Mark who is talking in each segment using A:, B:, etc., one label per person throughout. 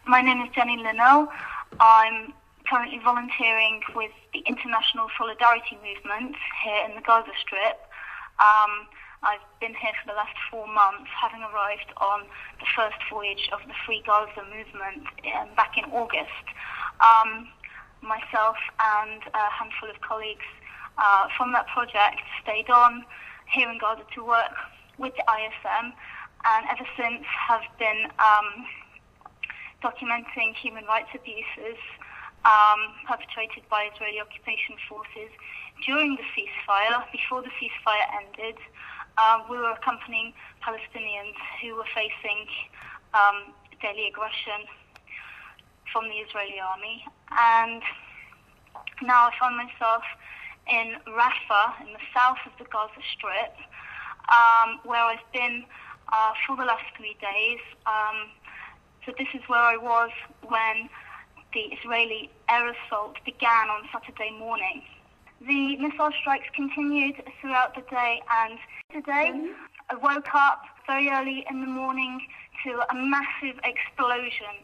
A: My name is Jenny Linnel. I'm currently volunteering with the International Solidarity Movement here in the Gaza Strip. I've been here for the last 4 months, having arrived on the first voyage of the Free Gaza movement back in August. Myself and a handful of colleagues from that project stayed on here in Gaza to work with the ISM, and ever since have been documenting human rights abuses perpetrated by Israeli occupation forces during the ceasefire. Before the ceasefire ended, we were accompanying Palestinians who were facing daily aggression from the Israeli army. And now I find myself in Rafah, in the south of the Gaza Strip, where I've been for the last 3 days. So this is where I was when the Israeli air assault began on Saturday morning. The missile strikes continued throughout the day, and today I woke up very early in the morning to a massive explosion,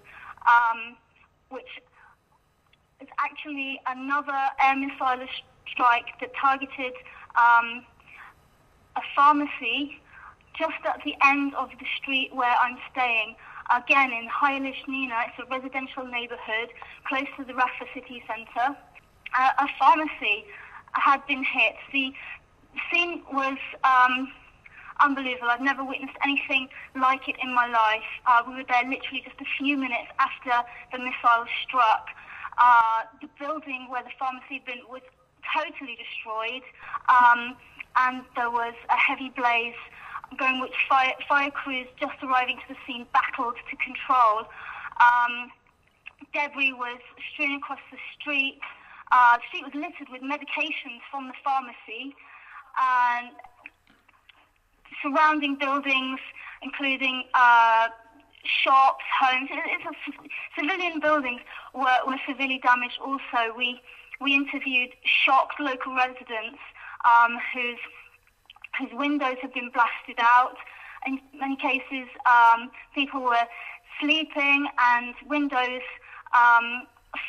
A: which is actually another air missile strike that targeted a pharmacy just at the end of the street where I'm staying. Again, in Hayalish Nina, it's a residential neighborhood close to the Rafah city center. A pharmacy had been hit. The scene was unbelievable. I've never witnessed anything like it in my life. We were there literally just a few minutes after the missile struck. The building where the pharmacy had been was totally destroyed, and there was a heavy blaze going, which fire crews just arriving to the scene battled to control. Debris was strewn across the street. The street was littered with medications from the pharmacy, and surrounding buildings, including shops, homes, civilian buildings were severely damaged also. We interviewed shocked local residents whose windows had been blasted out. In many cases, people were sleeping and windows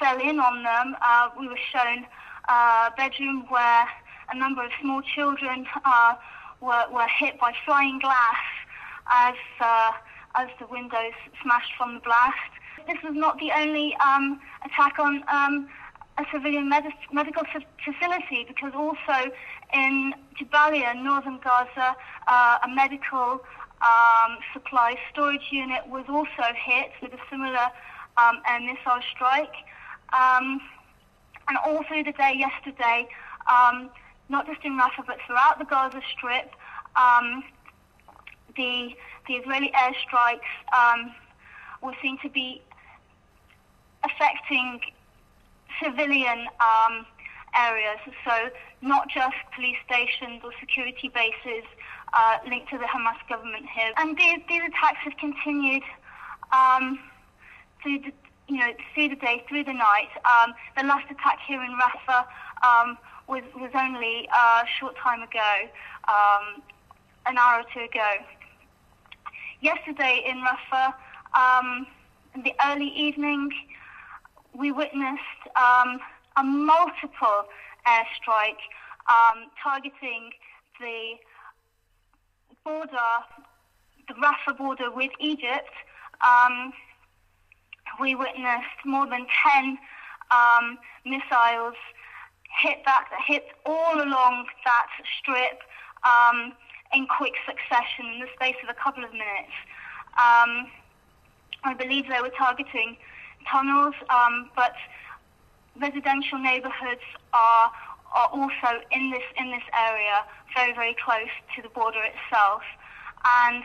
A: fell in on them. We were shown a bedroom where a number of small children were hit by flying glass as the windows smashed from the blast. This was not the only attack on a civilian medical facility, because also in Jabalia, northern Gaza, a medical supply storage unit was also hit with a similar air missile strike. And all through the day yesterday, not just in Rafah but throughout the Gaza Strip, the Israeli airstrikes were seen to be affecting civilian areas, so not just police stations or security bases linked to the Hamas government here. And these attacks have continued through the day, through the night. The last attack here in Rafah was only a short time ago, an hour or two ago. Yesterday in Rafah, in the early evening, we witnessed a multiple airstrike targeting the border, the Rafah border with Egypt. We witnessed more than 10 missiles hit all along that strip in quick succession in the space of a couple of minutes. I believe they were targeting tunnels, but residential neighborhoods are also in this area, very, very close to the border itself. And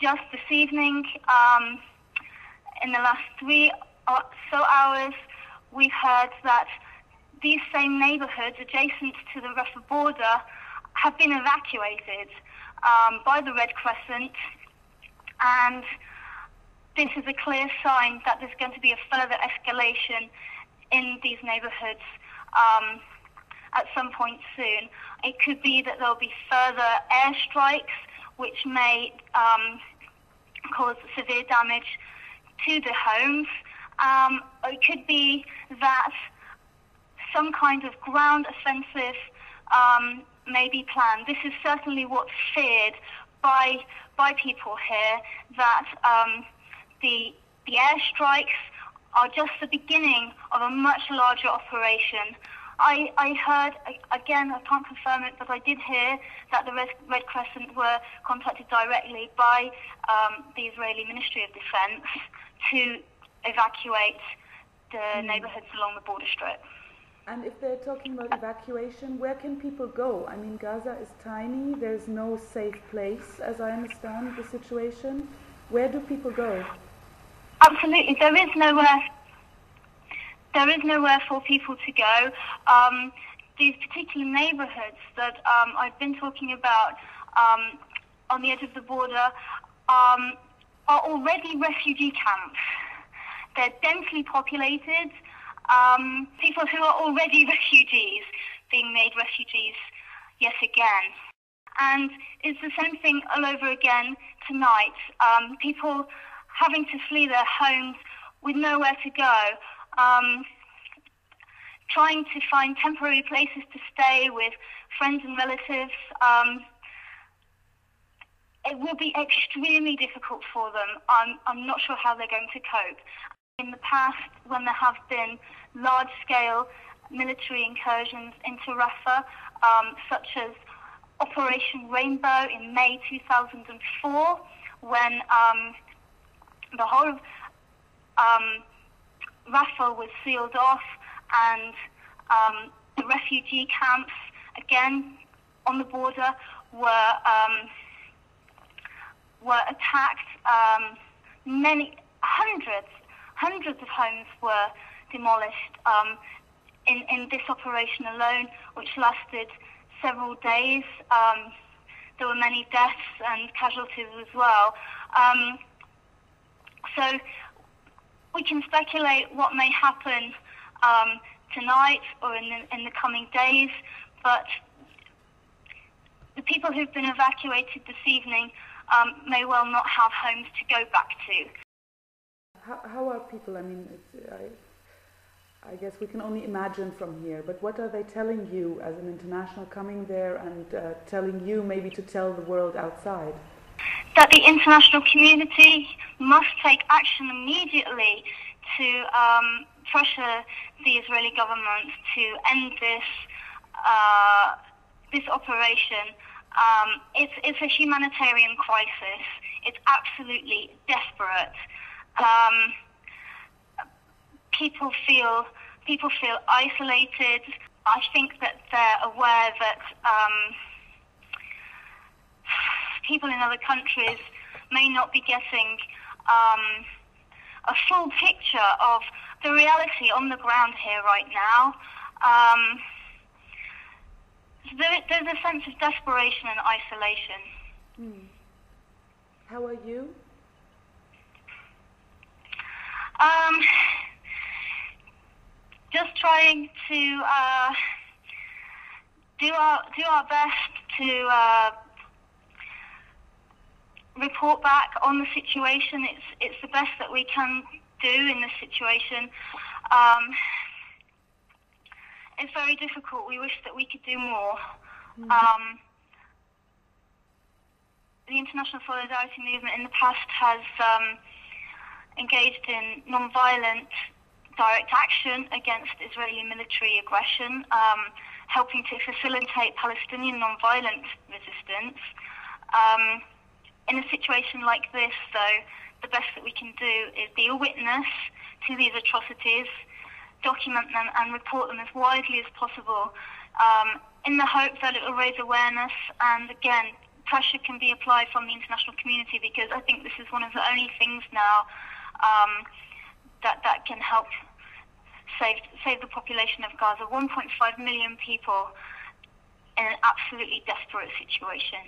A: just this evening, in the last 3 or so hours, we've heard that these same neighborhoods adjacent to the Rafah border have been evacuated by the Red Crescent, and this is a clear sign that there's going to be a further escalation in these neighborhoods at some point soon. It could be that there'll be further airstrikes which may cause severe damage to the homes. It could be that some kind of ground offensive may be planned. This is certainly what's feared by people here, that the airstrikes are just the beginning of a much larger operation. I heard, again, I can't confirm it, but I did hear that the Red Crescent were contacted directly by the Israeli Ministry of Defense to evacuate the neighborhoods along the border strip.
B: And if they're talking about evacuation, where can people go? I mean, Gaza is tiny, there's no safe place, as I understand the situation. Where do people go?
A: Absolutely, there is nowhere for people to go. These particular neighborhoods that I've been talking about on the edge of the border are already refugee camps. They're densely populated. People who are already refugees being made refugees yet again. And it's the same thing all over again tonight. People having to flee their homes with nowhere to go, trying to find temporary places to stay with friends and relatives. It will be extremely difficult for them. I'm not sure how they're going to cope. In the past, when there have been large-scale military incursions into Rafah, such as Operation Rainbow in May 2004, when the whole of Rafah was sealed off, and the refugee camps, again on the border, were attacked. Hundreds of homes were demolished in this operation alone, which lasted several days. There were many deaths and casualties as well. So we can speculate what may happen tonight or in the coming days, but the people who've been evacuated this evening may well not have homes to go back to.
B: How are people? I mean, I guess we can only imagine from here, but what are they telling you as an international coming there and telling you maybe to tell the world outside?
A: That the international community must take action immediately to pressure the Israeli government to end this operation. It's a humanitarian crisis. It's absolutely desperate. People feel isolated. I think that they're aware that people in other countries may not be getting a full picture of the reality on the ground here right now. There's a sense of desperation and isolation.
B: How are you?
A: Just trying to do our best to report back on the situation. It's the best that we can do in this situation. It's very difficult. We wish that we could do more. The international solidarity movement in the past has engaged in non-violent direct action against Israeli military aggression, helping to facilitate Palestinian non-violent resistance. In a situation like this, though, the best that we can do is be a witness to these atrocities, document them and report them as widely as possible, in the hope that it will raise awareness, and again, pressure can be applied from the international community, because I think this is one of the only things now that can help save the population of Gaza. 1.5 million people in an absolutely desperate situation.